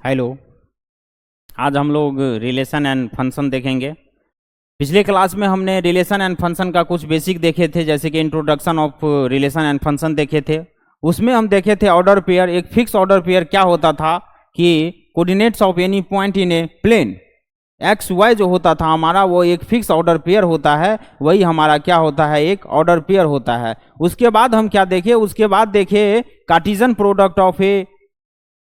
Hello. आज हम लोग रिलेशन एंड फंक्शन देखेंगे। पिछले क्लास में हमने रिलेशन एंड फंक्शन का कुछ बेसिक देखे थे, जैसे कि introduction of relation and function देखे थे। उसमें हम देखे थे ऑर्डर पेयर। एक फिक्स ऑर्डर पेयर क्या होता था कि coordinates of any point in a plane x y जो होता था हमारा, वो एक फिक्स ऑर्डर पेयर होता है। वही हमारा क्या होता है, एक ऑर्डर पेयर होता है। उसके बाद हम क्या देखे, उसके बाद देखे Cartesian product of A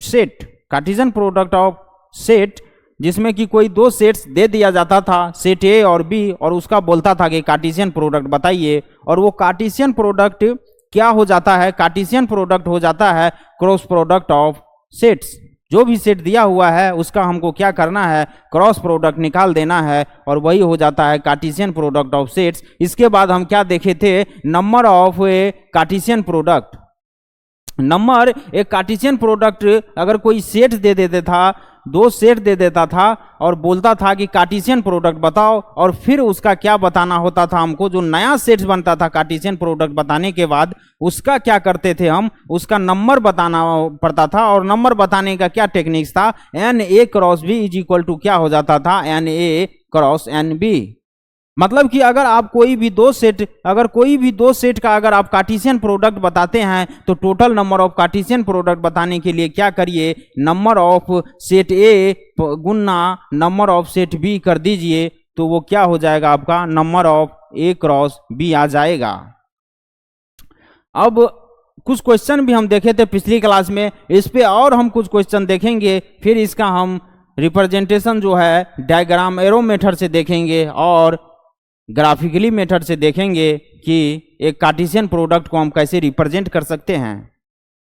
set. Cartesian product of set जिसमें कि कोई दो सेट्स दे दिया जाता था, सेट ए और बी, और उसका बोलता था कि कार्टेशियन प्रोडक्ट बताइए। और वो कार्टेशियन प्रोडक्ट क्या हो जाता है, कार्टेशियन प्रोडक्ट हो जाता है क्रॉस प्रोडक्ट ऑफ सेट्स। जो भी सेट दिया हुआ है उसका हमको क्या करना है, क्रॉस प्रोडक्ट निकाल देना है, और वही हो जाता है कार्टेशियन प्रोडक्ट ऑफ सेट्स। इसके बाद हम क्या देखे थे, number of A Cartesian product. Number एक कार्टेशियन प्रोडक्ट अगर कोई सेट दे देता था, दो सेट दे देता था और बोलता था कि कार्टेशियन प्रोडक्ट बताओ, और फिर उसका क्या बताना होता था हमको, जो नया सेट बनता था कार्टेशियन प्रोडक्ट बताने के बाद उसका क्या करते थे हम, उसका नंबर बताना पड़ता था। और नंबर बताने का क्या टेक्निक्स था, n A cross B is equal to क्या हो जाता था, n A cross n B. मतलब कि अगर आप कोई भी दो सेट का अगर आप कार्टेशियन प्रोडक्ट बताते हैं तो total number of Cartesian product बताने के लिए क्या करिए, नंबर ऑफ सेट ए गुना नंबर ऑफ सेट बी कर दीजिए, तो वो क्या हो जाएगा, आपका number of A cross B आ जाएगा। अब कुछ क्वेश्चन भी हम देखे थे पिछली क्लास में, इस पे और हम कुछ क्वेश्चन देखेंगे, फिर इसका हम रिप्रेजेंटेशन जो है डायग्राम एरो मेथड से देखेंगे और ग्राफिकली मेथड से देखेंगे कि एक कार्टेशियन प्रोडक्ट को हम कैसे रिप्रेजेंट कर सकते हैं।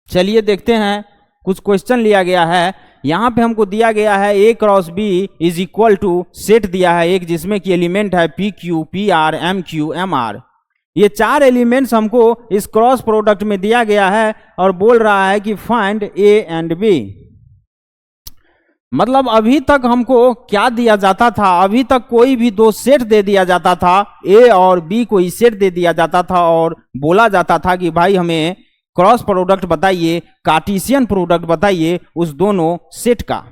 चलिए देखते हैं, कुछ क्वेश्चन लिया गया है। यहां पे हमको दिया गया है A cross B is equal to set दिया है एक, जिसमें कि एलिमेंट है p q p r m q m r. ये चार एलिमेंट्स हमको इस क्रॉस प्रोडक्ट में दिया गया है और बोल रहा है कि फाइंड ए एंड बी। मतलब अभी तक हमको क्या दिया जाता था, अभी तक कोई भी दो सेट दे दिया जाता था, ए और बी कोई सेट दे दिया जाता था और बोला जाता था कि भाई हमें क्रॉस प्रोडक्ट बताइए, कार्टेशियन प्रोडक्ट बताइए उस दोनों सेट का।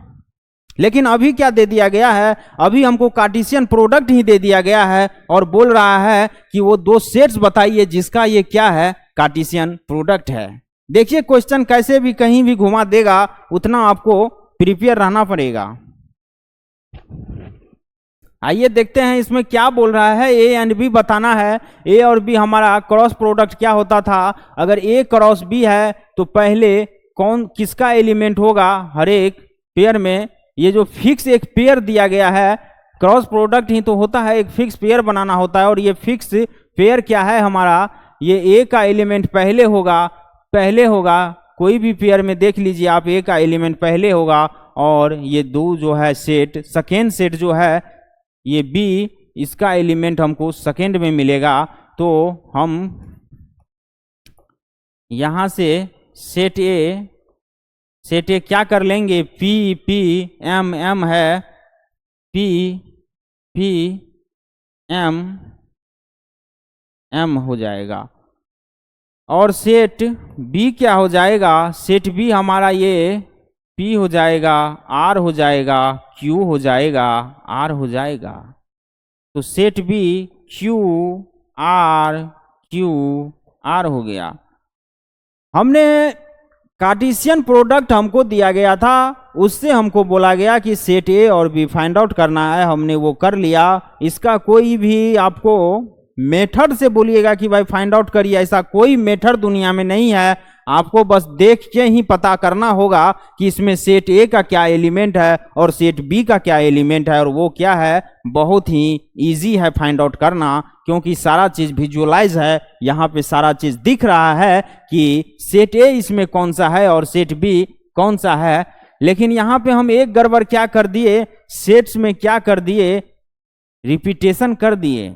लेकिन अभी क्या दे दिया गया है, अभी हमको कार्टेशियन प्रोडक्ट ही दे दिया गया है और बोल रहा है कि वो दो सेट्स बताइए जिसका ये क्या है, कार्टेशियन प्रोडक्ट है। देखिए क्वेश्चन कैसे भी कहीं भी घुमा देगा, उतना आपको प्रिपेयर रहना पड़ेगा। आइए देखते हैं इसमें क्या बोल रहा है, ए एंड बी बताना है। ए और बी हमारा क्रॉस प्रोडक्ट क्या होता था, अगर ए क्रॉस बी है तो पहले कौन किसका एलिमेंट होगा हर एक पेयर में। ये जो फिक्स एक पेयर दिया गया है, क्रॉस प्रोडक्ट ही तो होता है, एक फिक्स पेयर बनाना होता है, और ये फिक्स पेयर क्या है हमारा, ये ए का एलिमेंट पहले होगा। कोई भी पेयर में देख लीजिए आप, ए का एलिमेंट पहले होगा, और ये दो जो है सेट, सेकेंड सेट जो है ये बी, इसका एलिमेंट हमको सेकेंड में मिलेगा। तो हम यहां से सेट ए क्या कर लेंगे, पी पी एम एम है, पी पी एम एम हो जाएगा। और सेट बी क्या हो जाएगा, सेट बी हमारा ये P हो जाएगा, R हो जाएगा, Q हो जाएगा, R हो जाएगा। तो सेट बी Q R हो गया। हमने कार्टेशियन प्रोडक्ट हमको दिया गया था, उससे हमको बोला गया कि सेट ए और बी फाइंड आउट करना है, हमने वो कर लिया। इसका कोई भी आपको मेथड से बोलिएगा कि भाई फाइंड आउट करिए, ऐसा कोई मेथड दुनिया में नहीं है। आपको बस देख के ही पता करना होगा कि इसमें सेट ए का क्या एलिमेंट है और सेट बी का क्या एलिमेंट है, और वो क्या है। बहुत ही इजी है फाइंड आउट करना, क्योंकि सारा चीज विजुअलाइज है, यहाँ पे सारा चीज दिख रहा है कि सेट ए इसमें कौन सा है और सेट बी कौन सा है। लेकिन यहाँ पे हम एक गड़बड़ क्या कर दिए, सेट्स में क्या कर दिए, रिपीटेशन कर दिए।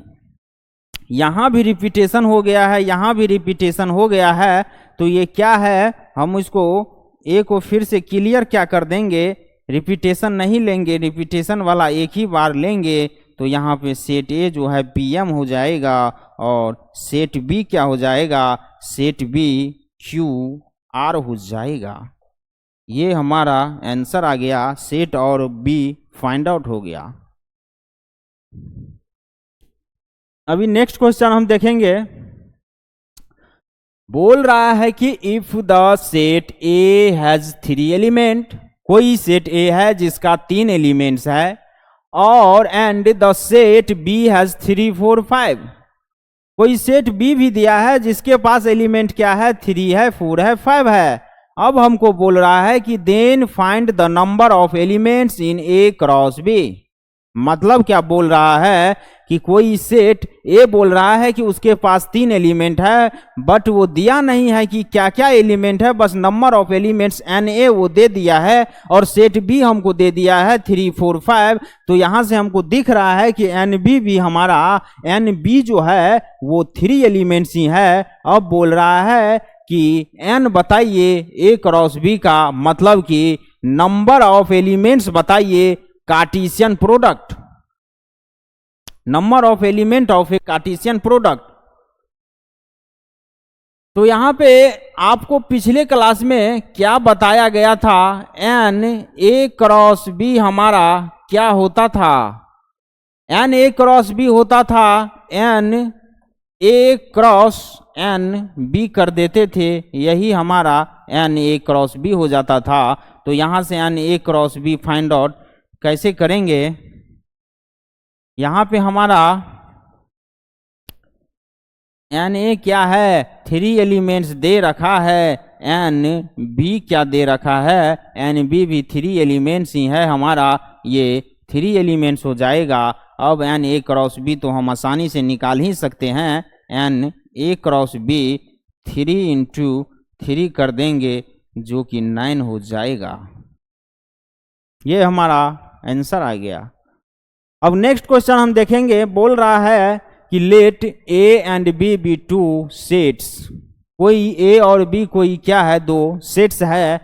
यहां भी रिपीटेशन हो गया है, यहां भी रिपीटेशन हो गया है। तो ये क्या है, हम इसको ए को फिर से क्लियर क्या कर देंगे, रिपीटेशन नहीं लेंगे, रिपीटेशन वाला एक ही बार लेंगे। तो यहाँ पे सेट ए जो है पीएम हो जाएगा, और सेट बी क्या हो जाएगा, सेट बी क्यू आर हो जाएगा। ये हमारा आंसर आ गया, सेट और बी फाइंड आउट हो गया। अभी नेक्स्ट क्वेश्चन हम देखेंगे। बोल रहा है कि if the set A has 3 element, कोई सेट ए है जिसका 3 एलिमेंट्स है, और and the set B has 3 4 5, कोई सेट बी भी दिया है जिसके पास एलिमेंट क्या है, 3 है, 4 है, 5 है। अब हमको बोल रहा है कि then find the number of elements in A cross B. मतलब क्या बोल रहा है कि कोई सेट ए बोल रहा है कि उसके पास 3 एलिमेंट है, बट वो दिया नहीं है कि क्या क्या एलिमेंट है, बस number of elements n A वो दे दिया है, और सेट बी हमको दे दिया है 3 4 5। तो यहां से हमको दिख रहा है कि एन बी भी हमारा, एन बी जो है वो 3 एलिमेंट्स ही है। अब बोल रहा है कि एन बताइए ए क्रॉस बी का, मतलब कि नंबर ऑफ एलिमेंट्स बताइए Cartesian product, number of element of A Cartesian product. तो यहां पे आपको पिछले क्लास में क्या बताया गया था, एन ए क्रॉस बी हमारा क्या होता था, एन ए क्रॉस बी होता था, n A cross n B कर देते थे, यही हमारा एन ए क्रॉस बी हो जाता था। तो यहां से n A cross B find out कैसे करेंगे, यहां पे हमारा एन ए क्या है, 3 एलिमेंट्स दे रखा है, एन बी क्या दे रखा है, एन बी भी 3 एलिमेंट्स ही है हमारा, ये 3 एलिमेंट्स हो जाएगा। अब एन ए क्रॉस बी तो हम आसानी से निकाल ही सकते हैं, n A cross B 3 into 3 कर देंगे जो कि 9 हो जाएगा। ये हमारा आंसर आ गया। अब नेक्स्ट क्वेश्चन हम देखेंगे। बोल रहा है कि let A and B be 2 sets, कोई ए और बी कोई क्या है, 2 सेट्स है,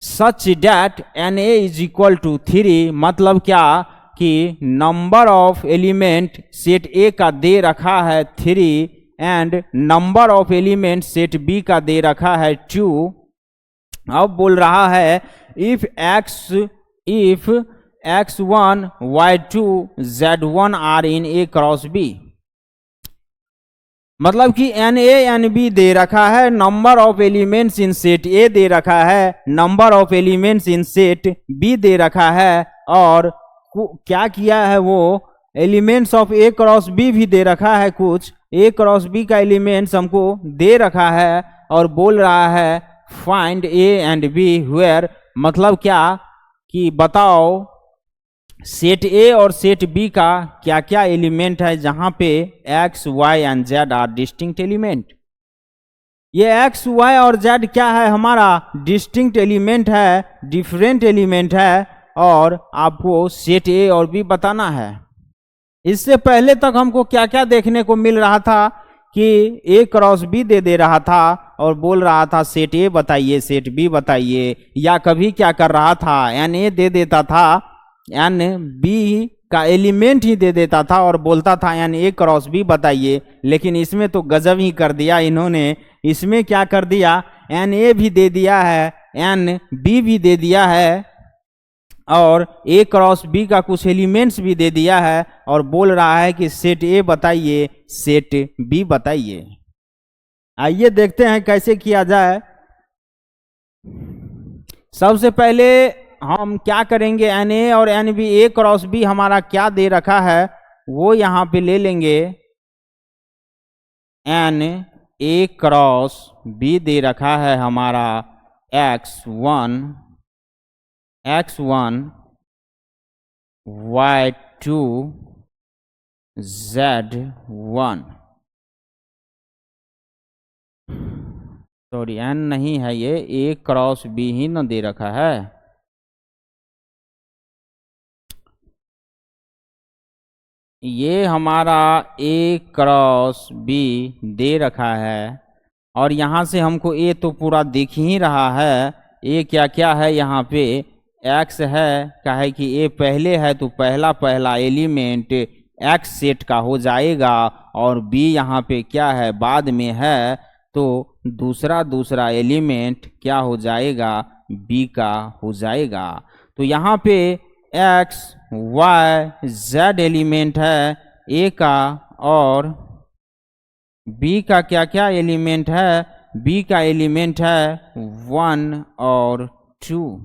such that n A is equal to 3। मतलब क्या कि number of element set A का दे रखा है 3, and number of element set B का दे रखा है 2। अब बोल रहा है if x1 y2 z1 are in A cross B, मतलब कि एन ए एन बी दे रखा है, number of elements in set A दे रखा है, number of elements in set B दे रखा है, और क्या किया है वो elements of A cross B भी दे रखा है, कुछ ए क्रॉस बी का एलिमेंट्स हमको दे रखा है, और बोल रहा है find A and B where. मतलब क्या कि बताओ सेट ए और सेट बी का क्या क्या एलिमेंट है जहां पे x y and z are distinct element. ये एक्स वाई और जेड क्या है, हमारा डिस्टिंक्ट एलिमेंट है, डिफरेंट एलिमेंट है, और आपको सेट ए और बी बताना है। इससे पहले तक हमको क्या क्या देखने को मिल रहा था कि ए क्रॉस बी दे रहा था और बोल रहा था सेट ए बताइए, सेट बी बताइए, या कभी क्या कर रहा था एन ए दे देता था, एन बी का एलिमेंट ही दे देता था और बोलता था एन ए क्रॉस बी बताइए। लेकिन इसमें तो गजब ही कर दिया इन्होंने। इसमें क्या कर दिया, एन ए भी दे दिया है, एन बी भी दे दिया है, और ए क्रॉस बी का कुछ एलिमेंट्स भी दे दिया है, और बोल रहा है कि सेट ए बताइए, सेट बी बताइए। आइए देखते हैं कैसे किया जाए। सबसे पहले हम क्या करेंगे, एन ए और एन बी, ए क्रॉस बी हमारा क्या दे रखा है वो यहां पे ले लेंगे। एन ए क्रॉस बी दे रखा है हमारा x1 y2 z1, sorry N नहीं है, ये ए क्रॉस बी ही न दे रखा है। ये हमारा ए क्रॉस बी दे रखा है, और यहाँ से हमको ए तो पूरा दिख ही रहा है। ए क्या क्या है यहाँ पे, एक्स है, काहे कि ए पहले है तो पहला एलिमेंट एक्स सेट का हो जाएगा, और बी यहाँ पे क्या है बाद में है तो दूसरा एलिमेंट क्या हो जाएगा, बी का हो जाएगा। तो यहाँ पे एक्स वाई जेड एलिमेंट है ए का, और बी का क्या क्या एलिमेंट है, बी का एलिमेंट है 1 और 2।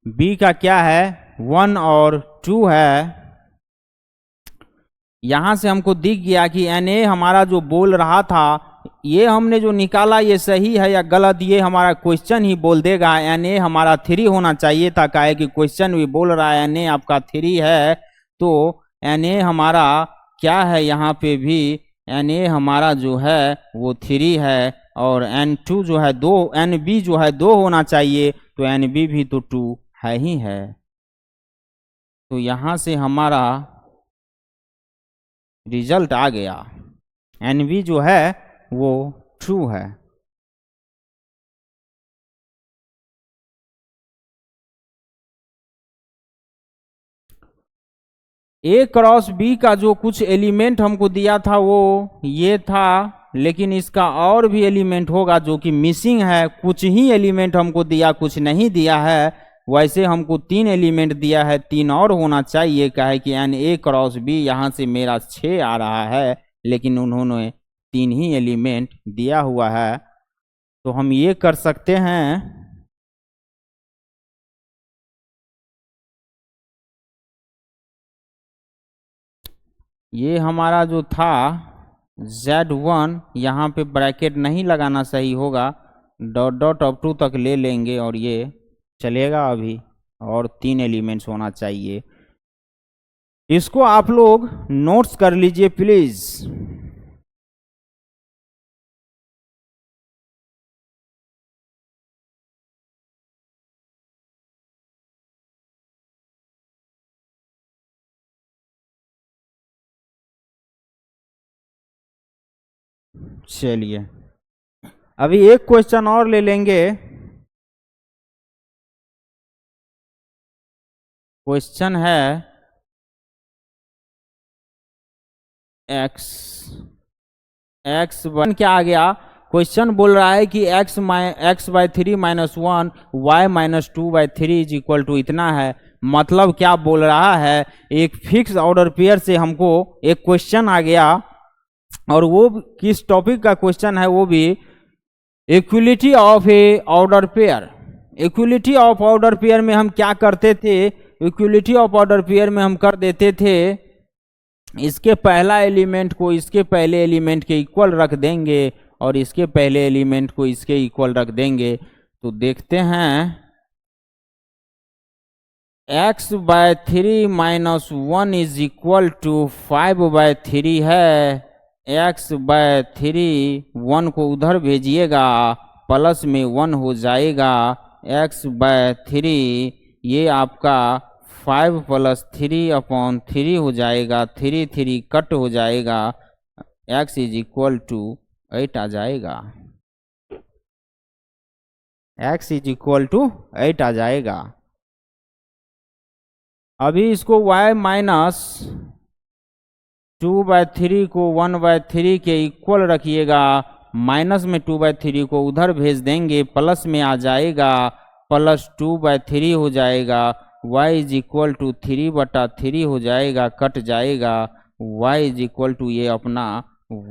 बी का क्या है 1 और 2 है। यहां से हमको दिख गया कि एन ए हमारा जो बोल रहा था, ये हमने जो निकाला ये सही है या गलत, ये हमारा क्वेश्चन ही बोल देगा। एन ए हमारा 3 होना चाहिए था, काहे कि क्वेश्चन भी बोल रहा है एन ए आपका 3 है। तो एन ए हमारा क्या है, यहाँ पे भी एन ए हमारा जो है वो 3 है, और एन टू जो है 2, एन बी जो है 2 होना चाहिए, तो एन बी भी तो 2 है ही है। तो यहाँ से हमारा रिजल्ट आ गया, एन बी जो है वो ट्रू है। ए क्रॉस बी का जो कुछ एलिमेंट हमको दिया था वो ये था, लेकिन इसका और भी एलिमेंट होगा जो कि मिसिंग है। कुछ ही एलिमेंट हमको दिया, कुछ नहीं दिया है। वैसे हमको 3 एलिमेंट दिया है, 3 और होना चाहिए, काहे कि एन ए क्रॉस बी यहाँ से मेरा 6 आ रहा है, लेकिन उन्होंने 3 ही एलिमेंट दिया हुआ है। तो हम ये कर सकते हैं, ये हमारा जो था Z1, यहाँ पे ब्रैकेट नहीं लगाना सही होगा, डॉट डॉट अप टू तक ले लेंगे और ये चलेगा अभी, और 3 एलिमेंट्स होना चाहिए। इसको आप लोग नोट्स कर लीजिए प्लीज। चलिए अभी एक क्वेश्चन और ले लेंगे। क्वेश्चन है एक्स वन क्या आ गया, क्वेश्चन बोल रहा है कि x/3 - 1 y-2/3 is equal to इतना है। मतलब क्या बोल रहा है, एक फिक्स ऑर्डर पेयर से हमको एक क्वेश्चन आ गया, और वो किस टॉपिक का क्वेश्चन है, वो भी equality of A order pair. Equality of order pair में हम क्या करते थे, इक्विलिटी ऑफ ऑर्डर पेयर में हम कर देते थे, इसके पहला एलिमेंट को इसके पहले एलिमेंट के इक्वल रख देंगे, और इसके पहले एलिमेंट को इसके इक्वल रख देंगे। तो देखते हैं, x/3 - 1 इज इक्वल टू 5/3 है। x/3 1 को उधर भेजिएगा, प्लस में 1 हो जाएगा। x/3 ये आपका 5 + 3/3 हो जाएगा, 3 3 कट हो जाएगा, x इज इक्वल टू 8 आ जाएगा, x इज इक्वल टू 8 आ जाएगा। अभी इसको y - 2/3 को 1/3 के इक्वल रखिएगा, माइनस में 2/3 को उधर भेज देंगे, प्लस में आ जाएगा, +2/3 हो जाएगा, y इज इक्वल टू 3/3 हो जाएगा, कट जाएगा, y इज इक्वल टू ये अपना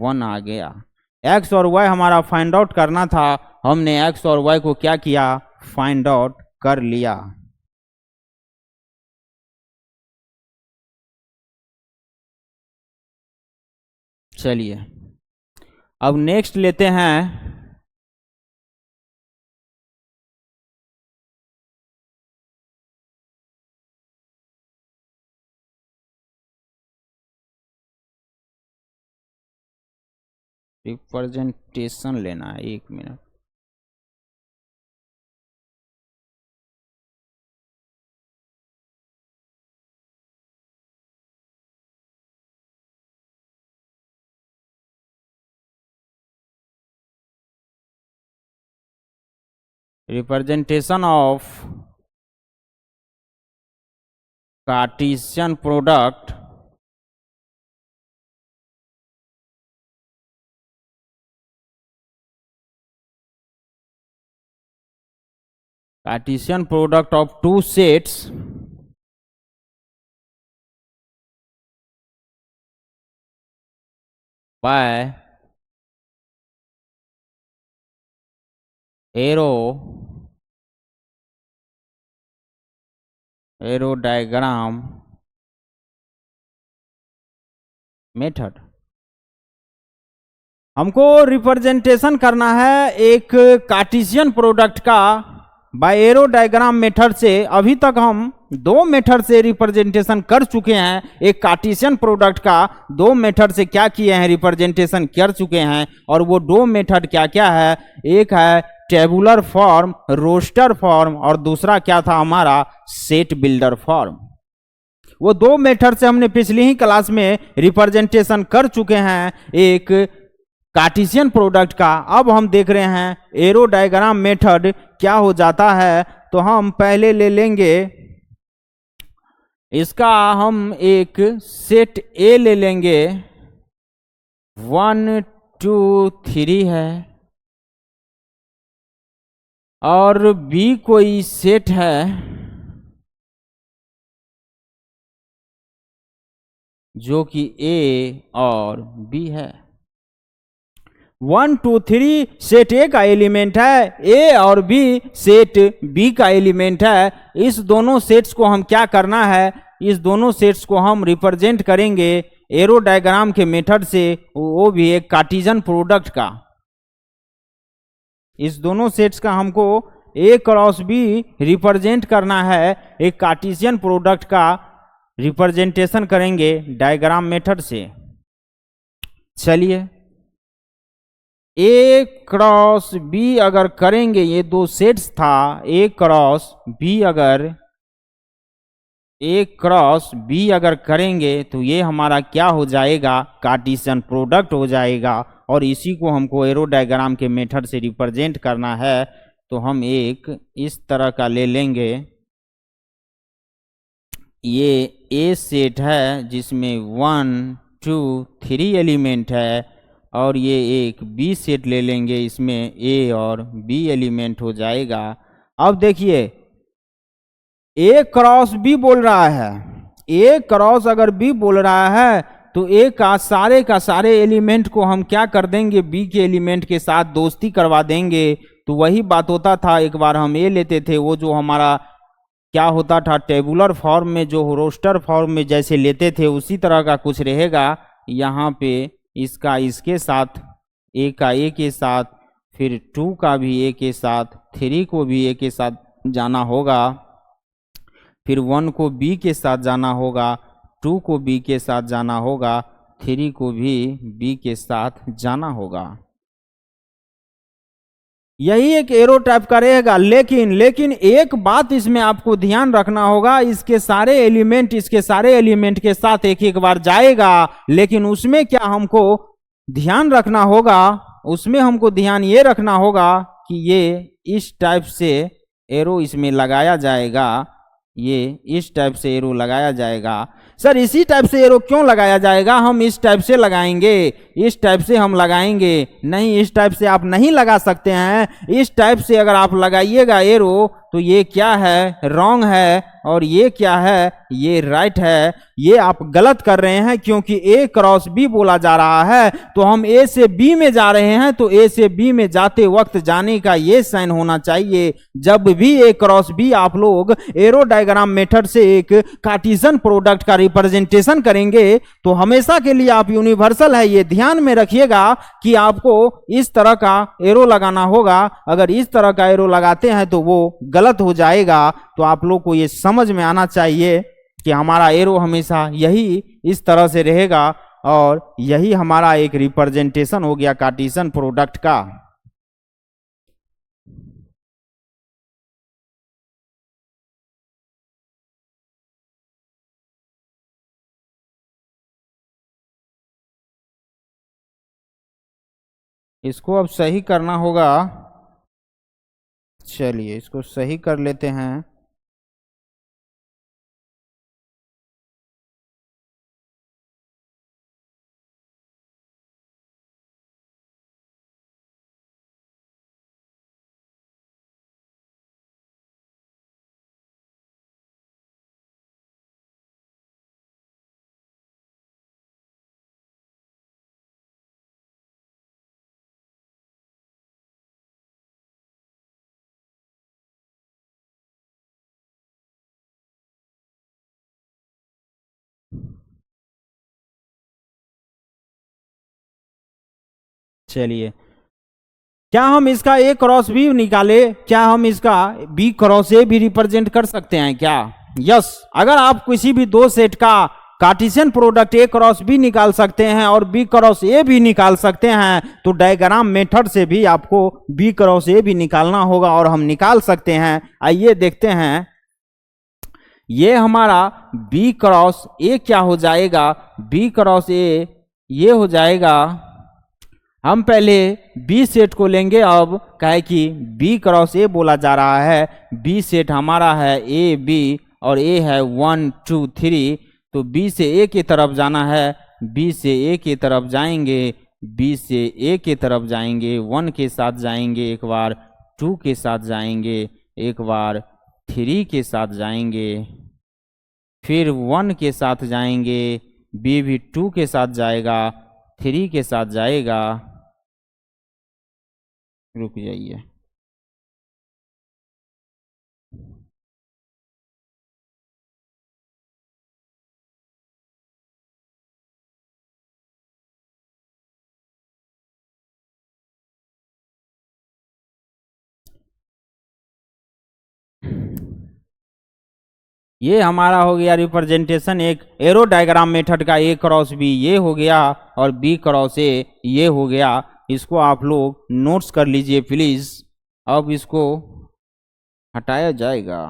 1 आ गया। x और y हमारा फाइंड आउट करना था, हमने x और y को क्या किया, फाइंड आउट कर लिया। चलिए अब नेक्स्ट लेते हैं, रिप्रेजेंटेशन लेना है, 1 minute. Representation of Cartesian product Cartesian product of two sets by arrow diagram method. हमको रिप्रेजेंटेशन करना है एक कार्टेशियन प्रोडक्ट का बाय एरो डायग्राम मेथड से। अभी तक हम दो मेथड से रिप्रेजेंटेशन कर चुके हैं। एक कार्टेशियन प्रोडक्ट का दो मेथड से क्या किए हैं, रिप्रेजेंटेशन कर चुके हैं। और वो दो मेथड क्या क्या है, एक है टेबुलर फॉर्म, रोस्टर फॉर्म, और दूसरा क्या था हमारा, सेट बिल्डर फॉर्म। वो दो मेथड से हमने पिछली ही क्लास में रिप्रेजेंटेशन कर चुके हैं एक कार्टेशियन प्रोडक्ट का। अब हम देख रहे हैं एरो डायग्राम मेथड क्या हो जाता है। तो हम पहले ले लेंगे इसका, हम एक सेट ए ले लेंगे, 1 2 3 है, और बी कोई सेट है जो कि ए और बी है। 1 2 3 सेट ए का एलिमेंट है, ए और बी सेट बी का एलिमेंट है। इस दोनों सेट्स को हम क्या करना है, इस दोनों सेट्स को हम रिप्रेजेंट करेंगे एरो डायग्राम के मेथड से, वो भी एक कार्टेशियन प्रोडक्ट का। इस दोनों सेट्स का हमको ए क्रॉस बी रिप्रेजेंट करना है, एक कार्टेशियन प्रोडक्ट का रिप्रेजेंटेशन करेंगे डायग्राम मेथड से। चलिए, ए क्रॉस बी अगर करेंगे, ये दो सेट्स था, ए क्रॉस बी अगर करेंगे तो ये हमारा क्या हो जाएगा, कार्टेशियन प्रोडक्ट हो जाएगा। और इसी को हमको एरो डायग्राम के मेथड से रिप्रेजेंट करना है। तो हम एक इस तरह का ले लेंगे, ये ए सेट है जिसमें 1 2 3 एलिमेंट है, और ये एक बी सेट ले लेंगे, इसमें ए और बी एलिमेंट हो जाएगा। अब देखिए, ए क्रॉस बी बोल रहा है, ए क्रॉस अगर बी बोल रहा है तो ए का सारे एलिमेंट को हम क्या कर देंगे, बी के एलिमेंट के साथ दोस्ती करवा देंगे। तो वही बात होता था, एक बार हम ए लेते थे, वो जो हमारा क्या होता था, टेबुलर फॉर्म में जो रोस्टर फॉर्म में जैसे लेते थे उसी तरह का कुछ रहेगा। यहाँ पे इसका इसके साथ, ए का ए के साथ, फिर 2 का भी ए के साथ, 3 को भी ए के साथ जाना होगा, फिर 1 को बी के साथ जाना होगा, 2 को बी के साथ जाना होगा, 3 को भी बी के साथ जाना होगा। यही एक एरो टाइप का रहेगा। लेकिन एक बात इसमें आपको ध्यान रखना होगा, इसके सारे एलिमेंट के साथ एक एक बार जाएगा, लेकिन उसमें क्या हमको ध्यान रखना होगा, उसमें हमको ध्यान ये रखना होगा कि ये इस टाइप से एरो इसमें लगाया जाएगा, ये इस टाइप से एरो लगाया जाएगा। सर इसी टाइप से एरो क्यों लगाया जाएगा, हम इस टाइप से लगाएंगे, इस टाइप से हम लगाएंगे नहीं, इस टाइप से आप नहीं लगा सकते हैं। इस टाइप से अगर आप लगाइएगा एरो तो ये क्या है, रॉन्ग है, और ये क्या है, ये राइट है। ये आप गलत कर रहे हैं, क्योंकि ए क्रॉस बी बोला जा रहा है, तो हम ए से बी में जा रहे हैं, तो ए से बी में जाते वक्त जाने का ये साइन होना चाहिए। जब भी ए क्रॉस बी आप लोग एरो डायग्राम मेथड से एक कार्टेशियन प्रोडक्ट का रिप्रेजेंटेशन करेंगे, तो हमेशा के लिए आप यूनिवर्सल है, ये ध्यान में रखिएगा कि आपको इस तरह का एरो लगाना होगा। अगर इस तरह का एरो लगाते हैं तो वो गलत हो जाएगा। तो आप लोग को ये समझ में आना चाहिए कि हमारा एरो हमेशा यही इस तरह से रहेगा, और यही हमारा एक रिप्रेजेंटेशन हो गया कार्टेशियन प्रोडक्ट का। इसको अब सही करना होगा। चलिए इसको सही कर लेते हैं। चलिए, क्या हम इसका ए क्रॉस बी निकाले? क्या हम इसका बी क्रॉस ए भी रिप्रेजेंट कर सकते हैं क्या? यस, अगर आप किसी भी दो सेट का Cartesian product A cross B निकाल सकते हैं और बी क्रॉस ए भी निकाल सकते हैं, तो डायग्राम मेथड से भी आपको बी क्रॉस ए भी निकालना होगा और हम निकाल सकते हैं। आइए देखते हैं, ये हमारा बी क्रॉस ए क्या हो जाएगा? बी क्रॉस ए ये हो जाएगा, हम पहले बी सेट को लेंगे। अब कहे कि बी क्रॉस ए बोला जा रहा है, बी सेट हमारा है ए बी और ए है 1 2 3, तो बी से ए की तरफ जाना है, बी से ए की तरफ जाएंगे, बी से ए की तरफ जाएंगे, 1 के साथ जाएंगे, एक बार 2 के साथ जाएंगे, एक बार 3 के साथ जाएंगे, फिर 1 के साथ जाएंगे, बी भी 2 के साथ जाएगा, 3 के साथ जाएगा। रुक जाइए, ये हमारा हो गया रिप्रेजेंटेशन एक एरो डायग्राम मेथड का। ए क्रॉस बी ये हो गया और बी क्रॉस ए ये हो गया। इसको आप लोग नोट्स कर लीजिए प्लीज। अब इसको हटाया जाएगा।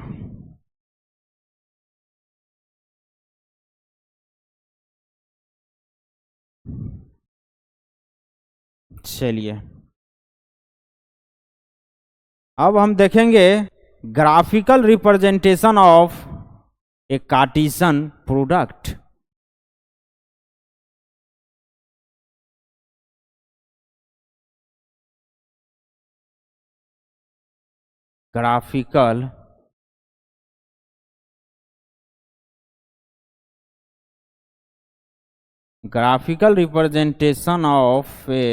चलिए, अब हम देखेंगे graphical representation of A Cartesian product. Graphical representation of A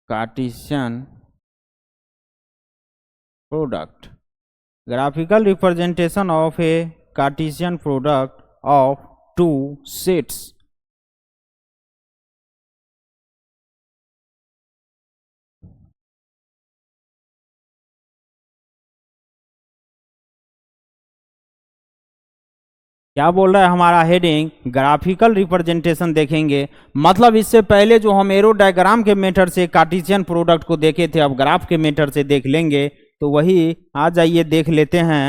Cartesian product. Graphical representation of A Cartesian product of two sets. क्या बोल रहा है हमारा हेडिंग? ग्राफिकल रिप्रेजेंटेशन देखेंगे। मतलब इससे पहले जो हम एरो डायग्राम के मेथड से कार्टेशियन प्रोडक्ट को देखे थे, अब ग्राफ के मेथड से देख लेंगे। तो वही आ जाइए देख लेते हैं।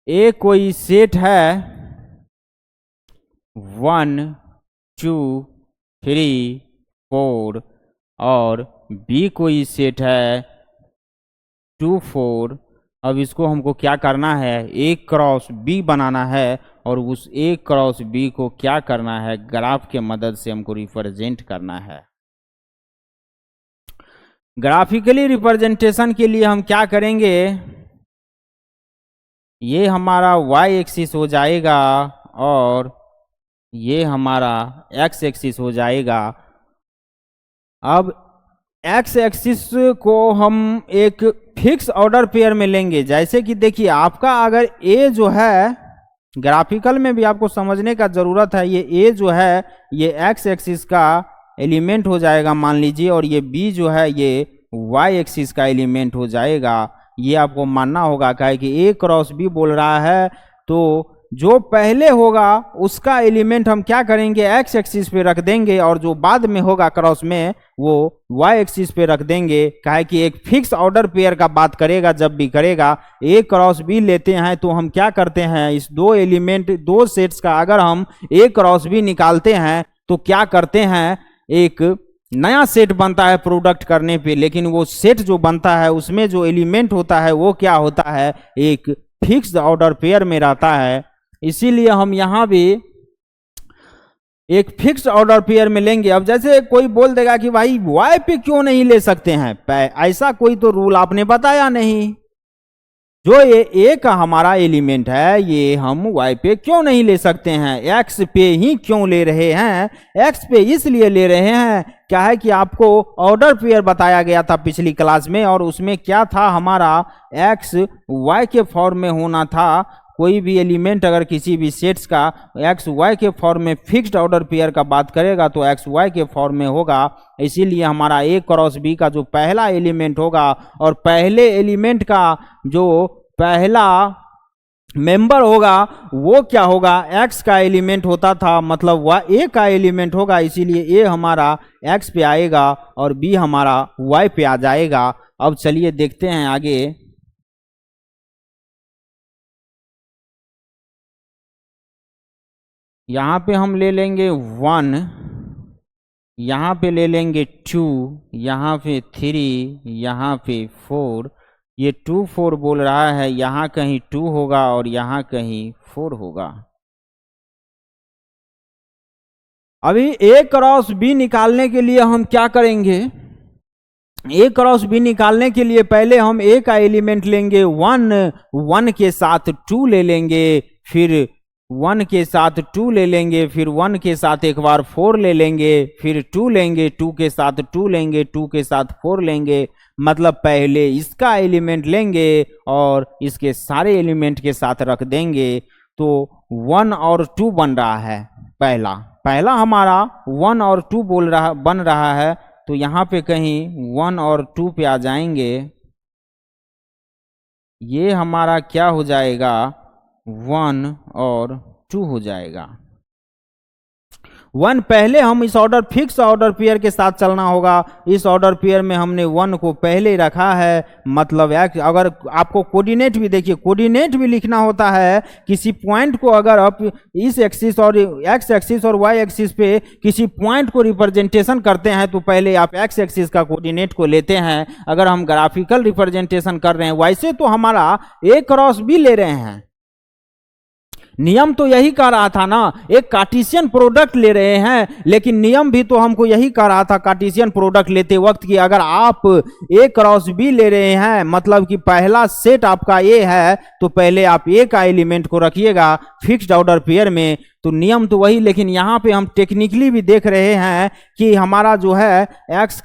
ए कोई सेट है 1 2 3 4 और बी कोई सेट है 2 4। अब इसको हमको क्या करना है? ए क्रॉस बी बनाना है और उस ए क्रॉस बी को क्या करना है? ग्राफ के मदद से हमको रिप्रेजेंट करना है। ग्राफिकली रिप्रेजेंटेशन के लिए हम क्या करेंगे? ये हमारा y एक्सिस हो जाएगा और ये हमारा x एक्सिस हो जाएगा। अब x एक्सिस को हम एक फिक्स ऑर्डर पेयर में लेंगे। जैसे कि देखिए, आपका अगर a जो है, ग्राफिकल में भी आपको समझने का जरूरत है, ये a जो है ये x एक्सिस का एलिमेंट हो जाएगा मान लीजिए, और ये b जो है ये y एक्सिस का एलिमेंट हो जाएगा। ये आपको मानना होगा, काहे कि a क्रॉस b बोल रहा है, तो जो पहले होगा उसका एलिमेंट हम क्या करेंगे? x एक्सिस पे रख देंगे और जो बाद में होगा क्रॉस में वो y एक्सिस पे रख देंगे। काहे कि एक फिक्स ऑर्डर पेयर का बात करेगा जब भी करेगा। a क्रॉस b लेते हैं तो हम क्या करते हैं? इस दो एलिमेंट दो सेट्स का अगर हम a क्रॉस b निकालते हैं तो क्या करते हैं? एक नया सेट बनता है प्रोडक्ट करने पे, लेकिन वो सेट जो बनता है उसमें जो एलिमेंट होता है वो क्या होता है? एक फिक्स्ड ऑर्डर पेयर में रहता है। इसीलिए हम यहाँ भी एक फिक्स्ड ऑर्डर पेयर में लेंगे। अब जैसे कोई बोल देगा कि भाई y पे क्यों नहीं ले सकते हैं? ऐसा कोई तो रूल आपने बताया नहीं। जो ये a का हमारा एलिमेंट है ये हम y पे क्यों नहीं ले सकते हैं? x पे ही क्यों ले रहे हैं? x पे इसलिए ले रहे हैं, क्या है कि आपको ऑर्डर पेयर बताया गया था पिछली क्लास में, और उसमें क्या था? हमारा x y के फॉर्म में होना था। कोई भी एलिमेंट अगर किसी भी सेट्स का एक्स वाई के फॉर्म में फिक्स्ड ऑर्डर पेयर का बात करेगा तो एक्स वाई के फॉर्म में होगा। इसीलिए हमारा ए क्रॉस बी का जो पहला एलिमेंट होगा और पहले एलिमेंट का जो पहला मेंबर होगा वो क्या होगा, एक्स का एलिमेंट होता था, मतलब वह ए का एलिमेंट होगा। इसीलिए ए हमारा एक्स पे आएगा और बी हमारा वाई पे आ जाएगा। अब चलिए देखते हैं आगे। यहाँ पे हम ले लेंगे 1, यहाँ पे ले लेंगे 2, यहाँ पे 3, यहाँ पे 4। ये 2 4 बोल रहा है, यहाँ कहीं 2 होगा और यहाँ कहीं 4 होगा। अभी ए क्रॉस बी निकालने के लिए हम क्या करेंगे, ए क्रॉस बी निकालने के लिए पहले हम ए का एलिमेंट लेंगे 1, 1 के साथ 2 ले लेंगे, फिर 1 के साथ 2 ले लेंगे, फिर 1 के साथ एक बार 4 ले लेंगे, फिर 2 लेंगे, 2 के साथ 2 लेंगे, 2 के साथ 4 लेंगे। मतलब पहले इसका एलिमेंट लेंगे और इसके सारे एलिमेंट के साथ रख देंगे। तो 1 और 2 बन रहा है, पहला हमारा 1 और 2 बन रहा है। तो यहाँ पे कहीं 1 और 2 पे आ जाएंगे, ये हमारा क्या हो जाएगा, 1 और 2 हो जाएगा। 1 पहले हम इस ऑर्डर फिक्स ऑर्डर पेयर के साथ चलना होगा। इस ऑर्डर पेयर में हमने 1 को पहले रखा है, मतलब अगर आपको कोऑर्डिनेट भी देखिए, कोऑर्डिनेट भी लिखना होता है। किसी पॉइंट को अगर आप इस एक्सिस और एक्स एक्सिस और वाई एक्सिस पे किसी पॉइंट को रिप्रेजेंटेशन करते हैं तो पहले आप एक्स एक्सिस का कोऑर्डिनेट को लेते हैं। अगर हम ग्राफिकल रिप्रेजेंटेशन कर रहे हैं, वैसे तो हमारा ए क्रॉस बी ले रहे हैं, नियम तो यही कह रहा था ना, एक कार्टेशियन प्रोडक्ट ले रहे हैं, लेकिन नियम भी तो हमको यही कह रहा था कार्टेशियन प्रोडक्ट लेते वक्त कि अगर आप ए क्रॉस बी ले रहे हैं, मतलब कि पहला सेट आपका ए है, तो पहले आप ए का एलिमेंट को रखिएगा फिक्स्ड ऑर्डर पेयर में। तो नियम तो वही, लेकिन यहाँ पे हम टेक्निकली भी देख रहे हैं कि हमारा जो है एक्स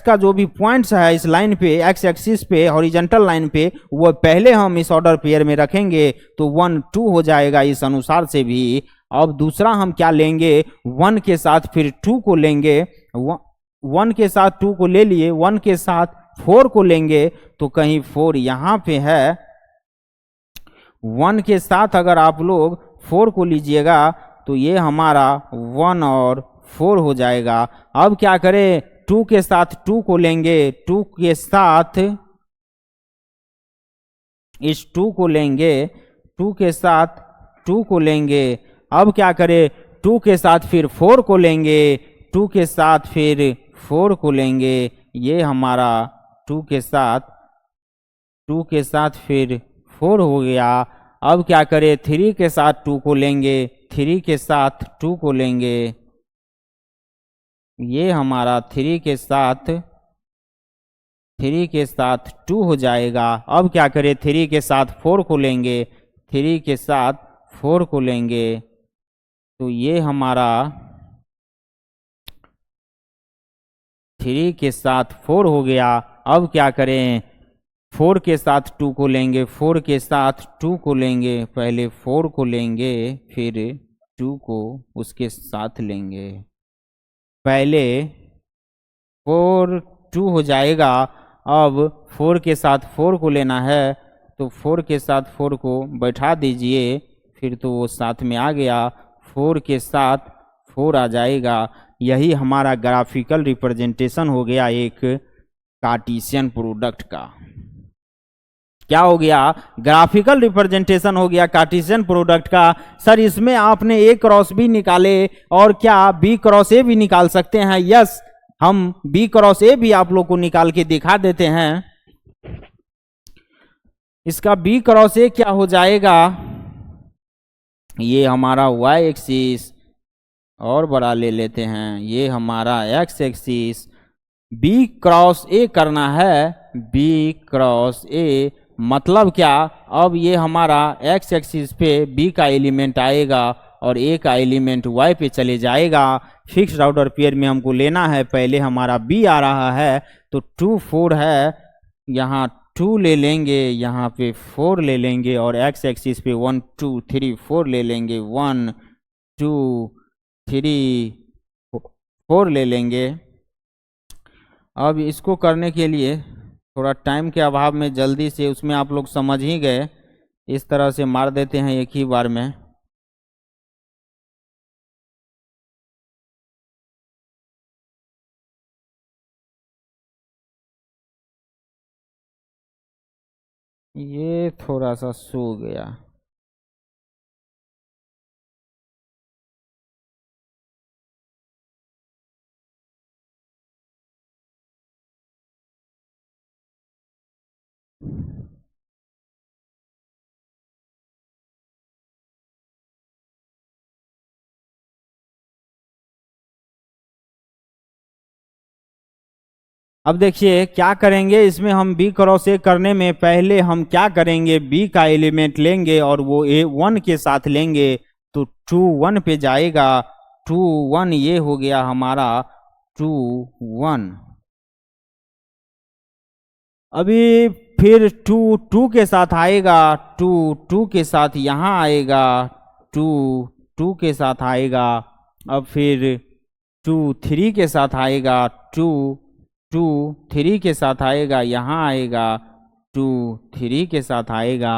का जो भी पॉइंट्स है इस लाइन पे, एक्स एक्सिस पे, हॉरिजॉन्टल लाइन पे, वो पहले हम इस ऑर्डर पेयर में रखेंगे तो 1 2 हो जाएगा इस अनुसार से भी। अब दूसरा हम क्या लेंगे, 1 के साथ फिर 2 को लेंगे, 1 के साथ 2 को ले लिए, 1 के साथ 4 को लेंगे, तो कहीं 4 यहाँ पे है। 1 के साथ अगर आप लोग 4 को लीजिएगा तो ये हमारा 1 और 4 हो जाएगा। अब क्या करें, 2 के साथ 2 को लेंगे, 2 के साथ इस 2 को लेंगे, 2 के साथ 2 को लेंगे। अब क्या करें, 2 के साथ फिर 4 को लेंगे, 2 के साथ फिर 4 को लेंगे। ये हमारा 2 के साथ फिर 4 हो गया। अब क्या करें, 3 के साथ 2 को लेंगे, 3 के साथ 2 को लेंगे। ये हमारा 3 के साथ 2 हो जाएगा। अब क्या करें, 3 के साथ 4 को लेंगे, 3 के साथ 4 को लेंगे, तो ये हमारा 3 के साथ 4 हो गया। अब क्या करें, 4 के साथ 2 को लेंगे, 4 के साथ 2 को लेंगे, पहले 4 को लेंगे फिर 2 को उसके साथ लेंगे। पहले 4 2 हो जाएगा। अब 4 के साथ 4 को लेना है, तो 4 के साथ 4 को बैठा दीजिए, फिर तो वो साथ में आ गया, 4 के साथ 4 आ जाएगा। यही हमारा ग्राफिकल रिप्रेजेंटेशन हो गया एक कार्टेशियन प्रोडक्ट का। क्या हो गया, ग्राफिकल रिप्रेजेंटेशन हो गया कार्टेशियन प्रोडक्ट का। सर इसमें आपने ए क्रॉस बी निकाले और क्या बी क्रॉस ए भी निकाल सकते हैं? यस, हम बी क्रॉस ए भी आप लोग को निकाल के दिखा देते हैं। इसका बी क्रॉस ए क्या हो जाएगा, ये हमारा वाई एक्सिस और बड़ा ले लेते हैं, ये हमारा x axis. B cross A करना है, बी क्रॉस ए मतलब क्या, अब ये हमारा एक्स एक्सिस पे बी का एलिमेंट आएगा और ए का एलिमेंट वाई पे चले जाएगा। फिक्स्ड ऑर्डर पेयर में हमको लेना है, पहले हमारा बी आ रहा है तो 2 4 है, यहाँ 2 ले लेंगे, यहाँ पे 4 ले लेंगे और एक्स एक्सिस पे 1 2 3 4 ले लेंगे, 1 2 3 4 ले लेंगे। अब इसको करने के लिए थोड़ा टाइम के अभाव में जल्दी से, उसमें आप लोग समझ ही गए, इस तरह से मार देते हैं एक ही बार में। ये थोड़ा सा सो गया। अब देखिए क्या करेंगे इसमें, हम बी क्रॉस ए करने में पहले हम क्या करेंगे, बी का एलिमेंट लेंगे और वो ए 1 के साथ लेंगे, तो 2 1 पे जाएगा, 2 1 ये हो गया हमारा 2 1। अभी फिर 2 2 के साथ आएगा, 2 2 के साथ यहाँ आएगा, 2 2 के साथ आएगा। अब फिर 2 3 के साथ आएगा, 2 2 3 के साथ आएगा, यहाँ आएगा, 2 3 के साथ आएगा।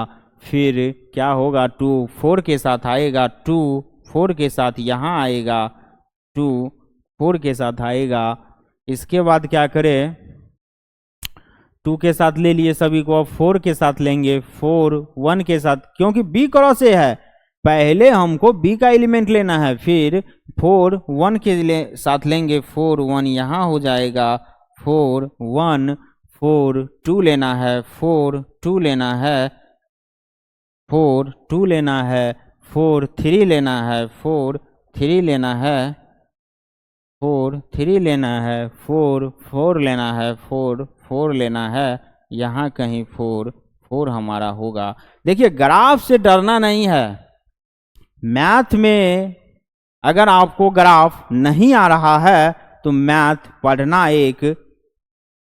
फिर क्या होगा, 2 4 के साथ आएगा, 2 4 के साथ यहाँ आएगा, 2 4 के साथ आएगा। इसके बाद क्या करें, 2 के साथ ले लिए सभी को, अब 4 के साथ लेंगे, 4 1 के साथ, क्योंकि बी क्रॉस ए है, पहले हमको बी का एलिमेंट लेना है, फिर 4 1 के साथ लेंगे, 4 1 यहाँ हो जाएगा, 4 1 4 2 लेना है, 4 2 लेना है, 4 2 लेना है, 4 3 लेना है, 4 3 लेना है, 4 3 लेना है, 4 4 लेना है, 4 4 लेना है, यहाँ कहीं 4 4 हमारा होगा। देखिए ग्राफ से डरना नहीं है, मैथ में अगर आपको ग्राफ नहीं आ रहा है तो मैथ पढ़ना एक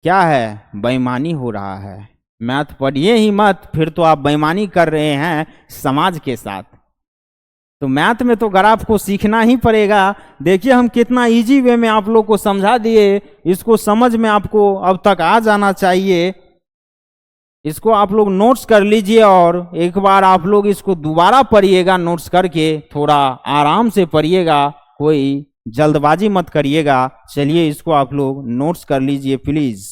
क्या है, बेईमानी हो रहा है। मैथ पढ़िए ही मत, फिर तो आप बेईमानी कर रहे हैं समाज के साथ। तो मैथ में तो ग्राफ को सीखना ही पड़ेगा। देखिए हम कितना इजी वे में आप लोग को समझा दिए, इसको समझ में आपको अब तक आ जाना चाहिए। इसको आप लोग नोट्स कर लीजिए और एक बार आप लोग इसको दोबारा पढ़िएगा, नोट्स करके थोड़ा आराम से पढ़िएगा, कोई जल्दबाजी मत करिएगा। चलिए इसको आप लोग नोट्स कर लीजिए प्लीज।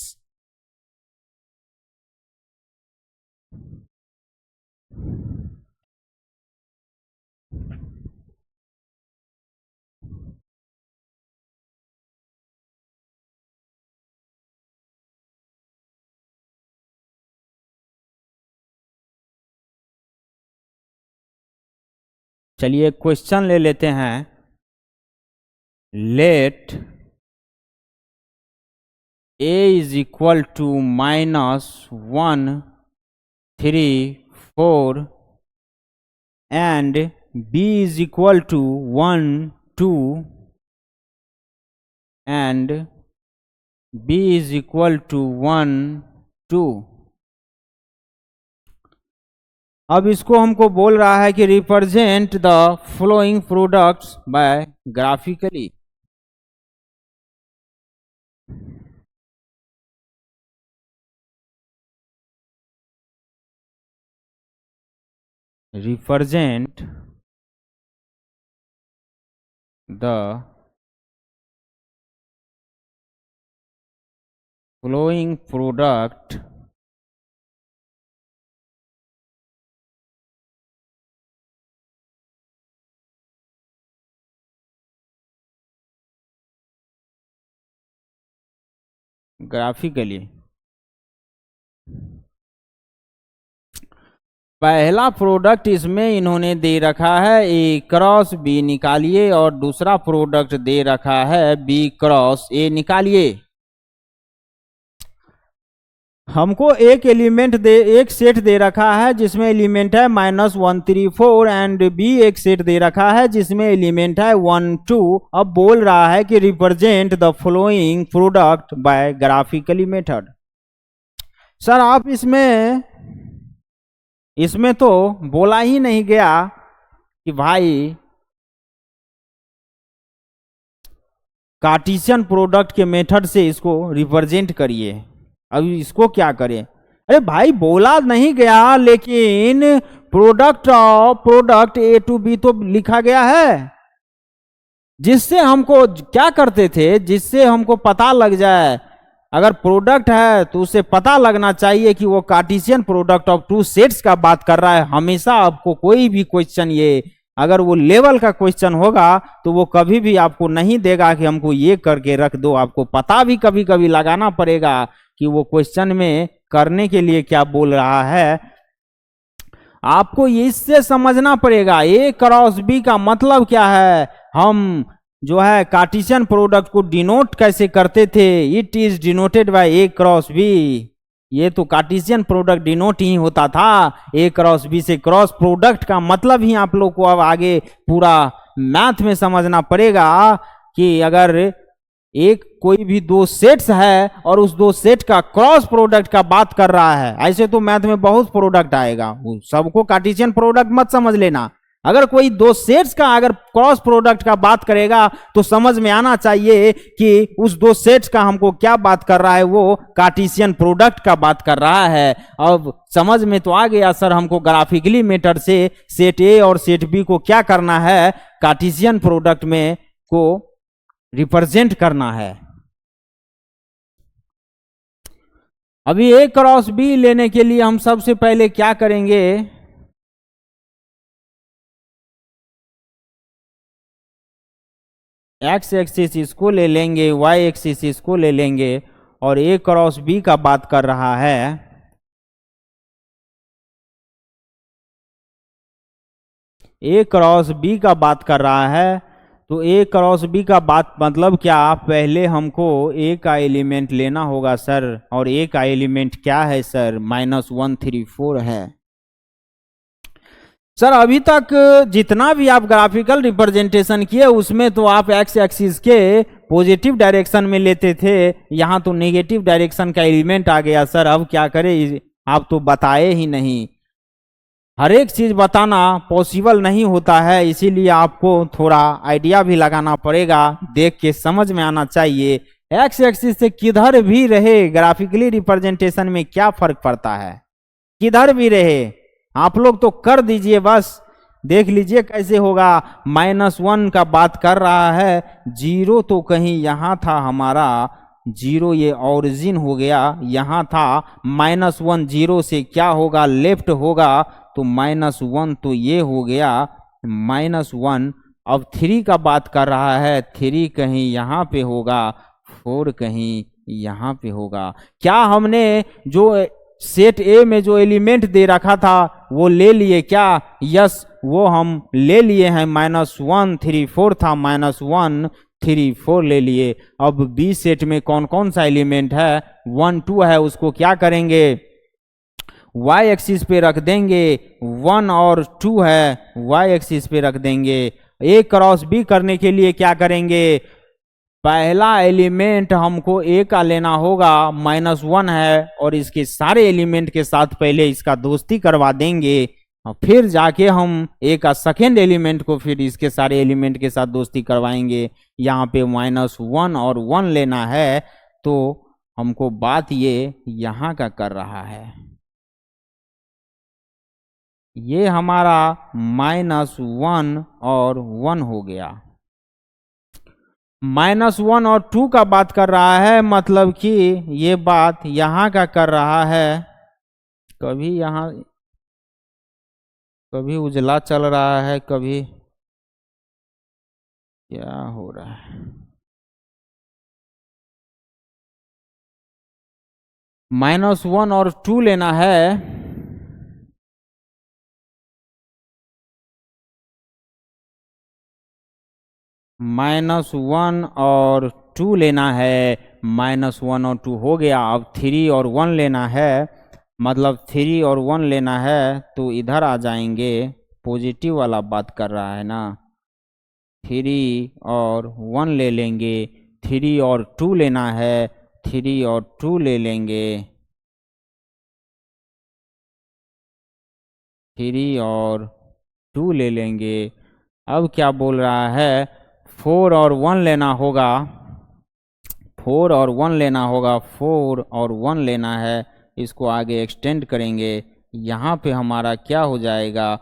चलिए क्वेश्चन ले लेते हैं। Let a is equal to -1 3 4 and b is equal to 1 2 and b is equal to 1 2। अब इसको हमको बोल रहा है कि represent the following products by graphically. represent the following product graphically. पहला प्रोडक्ट इसमें इन्होंने दे रखा है ए क्रॉस बी निकालिए, और दूसरा प्रोडक्ट दे रखा है बी क्रॉस ए निकालिए। हमको एक सेट दे रखा है जिसमें एलिमेंट है -1 3 4 एंड बी एक सेट दे रखा है जिसमें एलिमेंट है 1 2। अब बोल रहा है कि represent the following product by graphically method. Sir आप इसमें तो बोला ही नहीं गया कि भाई कार्टेशियन प्रोडक्ट के मेथड से इसको रिप्रेजेंट करिए। अब इसको क्या करें? अरे भाई बोला नहीं गया, लेकिन प्रोडक्ट ए टू बी तो लिखा गया है, जिससे हमको क्या करते थे, जिससे हमको पता लग जाए। अगर प्रोडक्ट है तो उसे पता लगना चाहिए कि वो Cartesian product of two sets का बात कर रहा है। हमेशा आपको कोई भी क्वेश्चन, ये अगर वो लेवल का क्वेश्चन होगा तो वो कभी भी आपको नहीं देगा कि हमको ये करके रख दो। आपको पता भी कभी कभी लगाना पड़ेगा कि वो क्वेश्चन में करने के लिए क्या बोल रहा है। आपको इससे समझना पड़ेगा ए क्रॉस बी का मतलब क्या है। हम जो है कार्टेशियन प्रोडक्ट को डिनोट कैसे करते थे, it is denoted by A cross B. ये तो कार्टेशियन प्रोडक्ट डिनोट ही होता था ए क्रॉस बी से। क्रॉस प्रोडक्ट का मतलब ही आप लोग को अब आगे पूरा मैथ में समझना पड़ेगा कि अगर एक कोई भी दो सेट्स है और उस दो सेट का क्रॉस प्रोडक्ट का बात कर रहा है। ऐसे तो मैथ में बहुत प्रोडक्ट आएगा, सबको कार्टेशियन प्रोडक्ट मत समझ लेना। अगर कोई दो सेट्स का अगर क्रॉस प्रोडक्ट का बात करेगा तो समझ में आना चाहिए कि उस दो सेट्स का हमको क्या बात कर रहा है, वो कार्टेशियन प्रोडक्ट का बात कर रहा है। अब समझ में तो आ गया सर, हमको ग्राफिकली मेथड से सेट ए और सेट बी को क्या करना है, कार्टेशियन प्रोडक्ट में को रिप्रेजेंट करना है। अभी ए क्रॉस बी लेने के लिए हम सबसे पहले क्या करेंगे, एक्स एक्सिस इसको ले लेंगे, वाई एक्सिस इसको ले लेंगे, और ए क्रॉस बी का बात कर रहा है। ए क्रॉस बी का बात कर रहा है तो ए क्रॉस बी का बात मतलब क्या, पहले हमको ए का एलिमेंट लेना होगा सर। और ए का एलिमेंट क्या है सर, -134 है। सर अभी तक जितना भी आप ग्राफिकल रिप्रेजेंटेशन किए उसमें तो आप एक्स एक्सिस के पॉजिटिव डायरेक्शन में लेते थे, यहाँ तो नेगेटिव डायरेक्शन का एलिमेंट आ गया सर। अब क्या करें, आप तो बताए ही नहीं। हर एक चीज बताना पॉसिबल नहीं होता है, इसीलिए आपको थोड़ा आइडिया भी लगाना पड़ेगा, देख के समझ में आना चाहिए। एक्स एक्सिस से किधर भी रहे ग्राफिकली रिप्रेजेंटेशन में क्या फर्क पड़ता है, किधर भी रहे आप लोग तो कर दीजिए बस, देख लीजिए कैसे होगा। -1 का बात कर रहा है, जीरो तो कहीं यहाँ था हमारा, जीरो ये ओरिजिन हो गया, यहाँ था -1, जीरो से क्या होगा लेफ्ट होगा, तो -1 तो ये हो गया -1। अब 3 का बात कर रहा है, 3 कहीं यहाँ पे होगा, 4 कहीं यहाँ पे होगा। क्या हमने जो सेट ए में जो एलिमेंट दे रखा था वो ले लिए क्या? यस, वो हम ले लिए हैं। -134 था, -134 ले लिए। अब बी सेट में कौन कौन सा एलिमेंट है, 1 2 है, उसको क्या करेंगे, y एक्सिस पे रख देंगे। 1 और 2 है, y एक्सिस पे रख देंगे। ए क्रॉस बी करने के लिए क्या करेंगे, पहला एलिमेंट हमको ए का लेना होगा, -1 है, और इसके सारे एलिमेंट के साथ पहले इसका दोस्ती करवा देंगे, और फिर जाके हम ए का सेकेंड एलिमेंट को फिर इसके सारे एलिमेंट के साथ दोस्ती करवाएंगे। यहाँ पे -1 और 1 लेना है, तो हमको बात ये यहाँ का कर रहा है, ये हमारा -1 और 1 हो गया। -1 और 2 का बात कर रहा है, मतलब कि ये बात यहाँ का कर रहा है। कभी यहाँ कभी उजला चल रहा है, कभी क्या हो रहा है। -1 और 2 लेना है, -1 और 2 लेना है। -1 और 2 हो गया। अब 3 और 1 लेना है, मतलब 3 और 1 लेना है, तो इधर आ जाएंगे, पॉजिटिव वाला बात कर रहा है ना, 3 और 1 ले लेंगे। 3 और 2 लेना है, 3 और 2 ले लेंगे। 3 और 2 ले लेंगे। अब क्या बोल रहा है, 4 और 1 लेना होगा, 4 और 1 लेना होगा, 4 और 1 लेना है। इसको आगे एक्सटेंड करेंगे, यहाँ पे हमारा क्या हो जाएगा,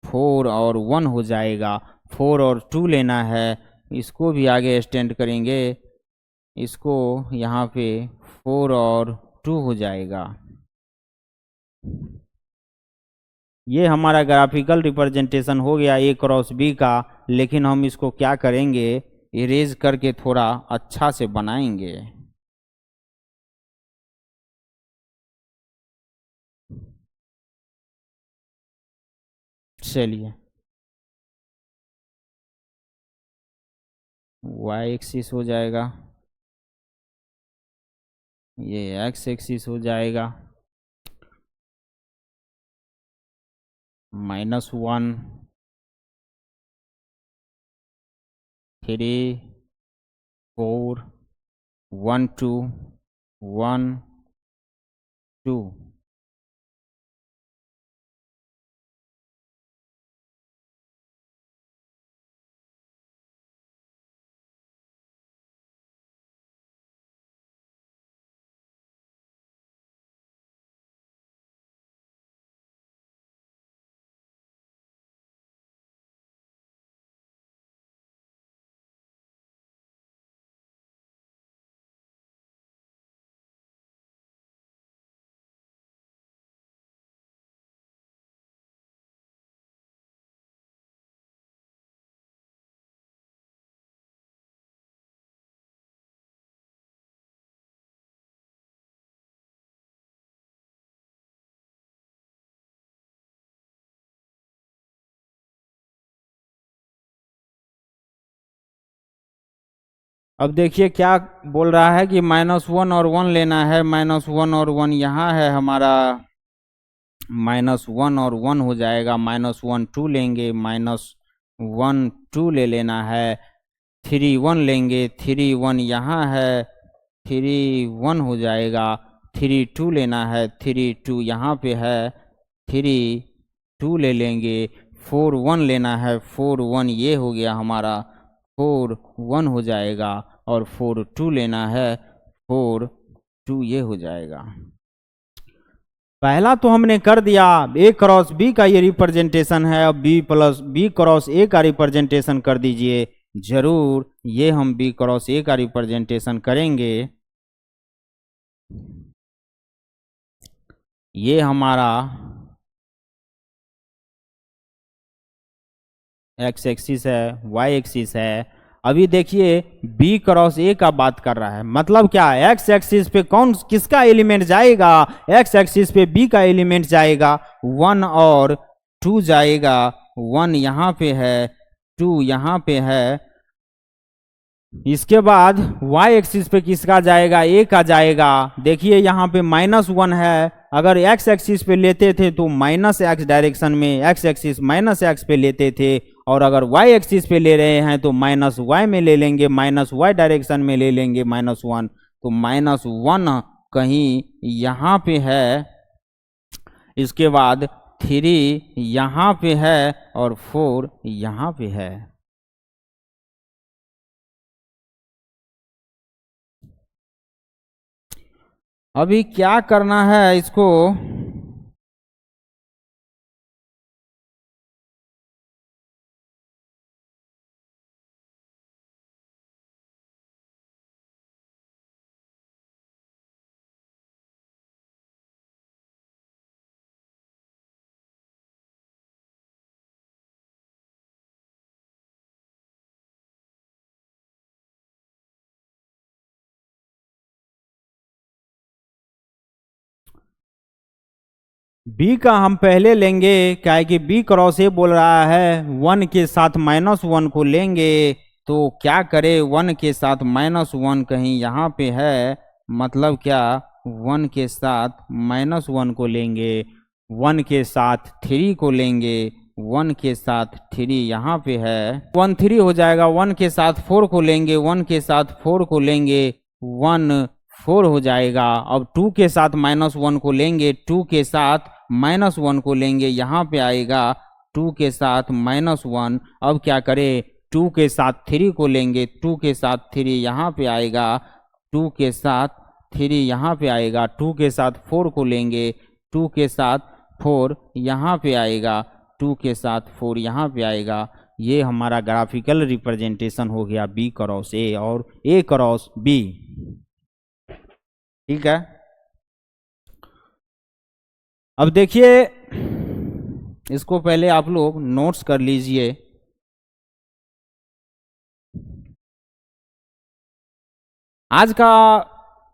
4 और 1 हो जाएगा। 4 और 2 लेना है, इसको भी आगे एक्सटेंड करेंगे, इसको यहाँ पे 4 और 2 हो जाएगा। ये हमारा ग्राफिकल रिप्रेजेंटेशन हो गया A क्रॉस B का। लेकिन हम इसको क्या करेंगे, इरेज करके थोड़ा अच्छा से बनाएंगे। चलिए, y एक्सिस हो जाएगा, ये x एक्सिस हो जाएगा, -1 3 4 1 2 1 2। अब देखिए क्या बोल रहा है कि -1 और 1 लेना है। -1 और 1 यहाँ है हमारा, -1 और 1 हो जाएगा। -1 2 लेंगे, -1 2 ले लेना है। 3 1 लेंगे, 3 1 यहाँ है, 3 1 हो जाएगा। 3 2 लेना है, 3 2 यहाँ पे है, 3 2 ले लेंगे। 4 1 लेना है, 4 1 ये हो गया हमारा, 4 1 हो जाएगा। और 4 2 लेना है, 4 2 ये हो जाएगा। पहला तो हमने कर दिया, A क्रॉस B का ये रिप्रेजेंटेशन है। अब B क्रॉस A का रिप्रेजेंटेशन कर दीजिए। जरूर ये हम B क्रॉस A का रिप्रेजेंटेशन करेंगे। ये हमारा x एक्सिस है, y एक्सिस है। अभी देखिए B क्रॉस A का बात कर रहा है, मतलब क्या, x एक्सिस पे कौन किसका एलिमेंट जाएगा, x एक्सिस पे B का एलिमेंट जाएगा, 1 और 2 जाएगा। 1 यहाँ पे है, 2 यहाँ पे है। इसके बाद y एक्सिस पे किसका जाएगा, A का जाएगा। देखिए यहाँ पे -1 है, अगर x एक्सिस पे लेते थे तो -x डायरेक्शन में, x एक्सिस -x पे लेते थे। और अगर y एक्सिस पे ले रहे हैं तो -y में ले लेंगे, -y डायरेक्शन में ले लेंगे -1। तो -1 कहीं यहाँ पे है, इसके बाद 3 यहाँ पे है और 4 यहाँ पे है। अभी क्या करना है इसको, B का हम पहले लेंगे, क्या है कि B क्रॉस A बोल रहा है 1 के साथ -1 को लेंगे। तो क्या करे, 1 के साथ -1 कहीं यहाँ पे है, मतलब क्या, 1 के साथ -1 को लेंगे, 1 के साथ 3 को लेंगे, 1 के साथ 3 यहाँ पे है, 1 3 हो जाएगा। 1 के साथ 4 को लेंगे, 1 के साथ 4 को लेंगे, 1 4 हो जाएगा। अब 2 के साथ -1 को लेंगे, 2 के साथ -1 को लेंगे, यहाँ पे आएगा 2 के साथ -1। अब क्या करें, 2 के साथ 3 को लेंगे, 2 के साथ 3 यहाँ पे आएगा, 2 के साथ 3 यहाँ पे आएगा, 2 के साथ 4 को लेंगे, 2 के साथ 4 यहाँ पे आएगा, 2 के साथ 4 यहाँ पे आएगा। ये हमारा ग्राफिकल रिप्रेजेंटेशन हो गया B क्रॉस A और A क्रॉस B। ठीक है, अब देखिए इसको पहले आप लोग नोट्स कर लीजिए। आज का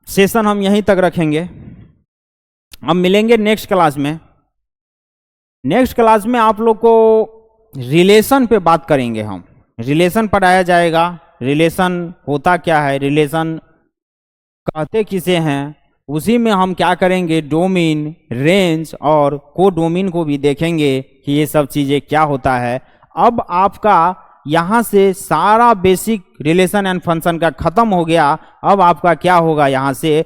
सेशन हम यहीं तक रखेंगे, अब मिलेंगे नेक्स्ट क्लास में। नेक्स्ट क्लास में आप लोग को रिलेशन पे बात करेंगे, हम रिलेशन पढ़ाया जाएगा। रिलेशन होता क्या है, रिलेशन कहते किसे हैं, उसी में हम क्या करेंगे, डोमेन, रेंज और कोडोमेन को भी देखेंगे कि ये सब चीज़ें क्या होता है। अब आपका यहाँ से सारा बेसिक रिलेशन एंड फंक्शन का खत्म हो गया। अब आपका क्या होगा, यहाँ से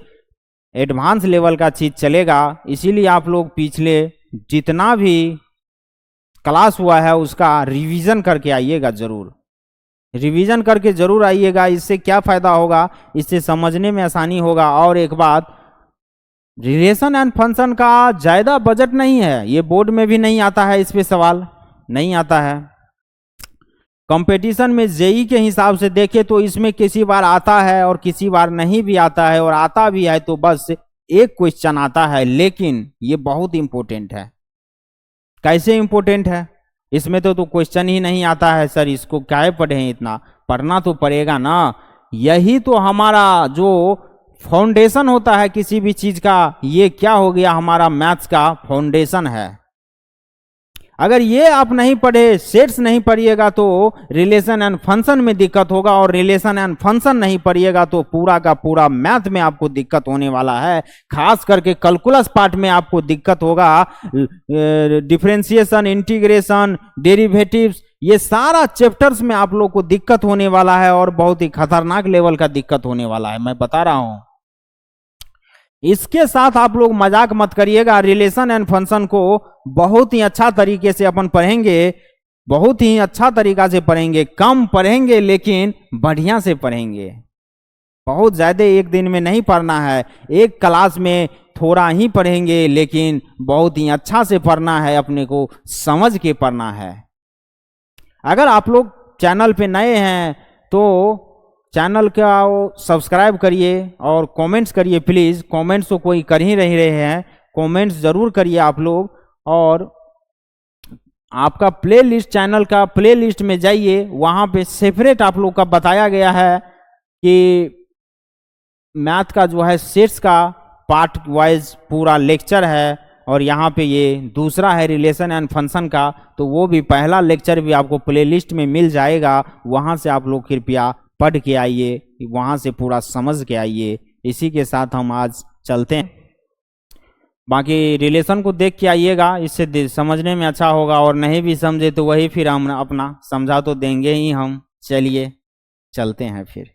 एडवांस लेवल का चीज़ चलेगा। इसीलिए आप लोग पिछले जितना भी क्लास हुआ है उसका रिवीजन करके आइएगा, जरूर रिवीजन करके जरूर आइएगा। इससे क्या फ़ायदा होगा, इससे समझने में आसानी होगा। और एक बात, रिलेशन एंड फंक्शन का ज़्यादा बजट नहीं है, ये बोर्ड में भी नहीं आता है, इस पे सवाल नहीं आता है। कंपटीशन में जेई के हिसाब से देखे तो इसमें किसी बार आता है और किसी बार नहीं भी आता है, और आता भी है तो बस एक क्वेश्चन आता है, लेकिन ये बहुत इंपॉर्टेंट है। कैसे इंपॉर्टेंट है, इसमें तो क्वेश्चन ही नहीं आता है, सर इसको क्या पढ़ें, इतना पढ़ना तो पड़ेगा ना। यही तो हमारा जो फाउंडेशन होता है किसी भी चीज का, ये क्या हो गया, हमारा मैथ्स का फाउंडेशन है। अगर ये आप नहीं पढ़े, सेट्स नहीं पढ़िएगा तो रिलेशन एंड फंक्शन में दिक्कत होगा, और रिलेशन एंड फंक्शन नहीं पढ़िएगा तो पूरा का पूरा मैथ में आपको दिक्कत होने वाला है। खास करके कैलकुलस पार्ट में आपको दिक्कत होगा। डिफरेंशिएशन, इंटीग्रेशन, डेरिवेटिव्स, ये सारा चैप्टर्स में आप लोग को दिक्कत होने वाला है, और बहुत ही खतरनाक लेवल का दिक्कत होने वाला है, मैं बता रहा हूं। इसके साथ आप लोग मजाक मत करिएगा। रिलेशन एंड फंक्शन को बहुत ही अच्छा तरीके से अपन पढ़ेंगे, बहुत ही अच्छा तरीका से पढ़ेंगे। कम पढ़ेंगे लेकिन बढ़िया से पढ़ेंगे, बहुत ज्यादा एक दिन में नहीं पढ़ना है। एक क्लास में थोड़ा ही पढ़ेंगे, लेकिन बहुत ही अच्छा से पढ़ना है, अपने को समझ के पढ़ना है। अगर आप लोग चैनल पे नए हैं तो चैनल का सब्सक्राइब करिए और कमेंट्स करिए प्लीज़। कमेंट्स तो कोई कर ही नहीं रहे हैं, कमेंट्स ज़रूर करिए आप लोग। और आपका प्लेलिस्ट, चैनल का प्लेलिस्ट में जाइए, वहाँ पे सेपरेट आप लोग का बताया गया है कि मैथ का जो है सेट्स का पार्ट वाइज पूरा लेक्चर है, और यहाँ पे ये दूसरा है रिलेशन एंड फंक्शन का, तो वो भी पहला लेक्चर भी आपको प्लेलिस्ट में मिल जाएगा। वहाँ से आप लोग कृपया पढ़ के आइए, वहाँ से पूरा समझ के आइए। इसी के साथ हम आज चलते हैं। बाकी रिलेशन को देख के आइएगा, इससे समझने में अच्छा होगा, और नहीं भी समझे तो वही फिर हम अपना समझा तो देंगे ही हम। चलिए चलते हैं फिर।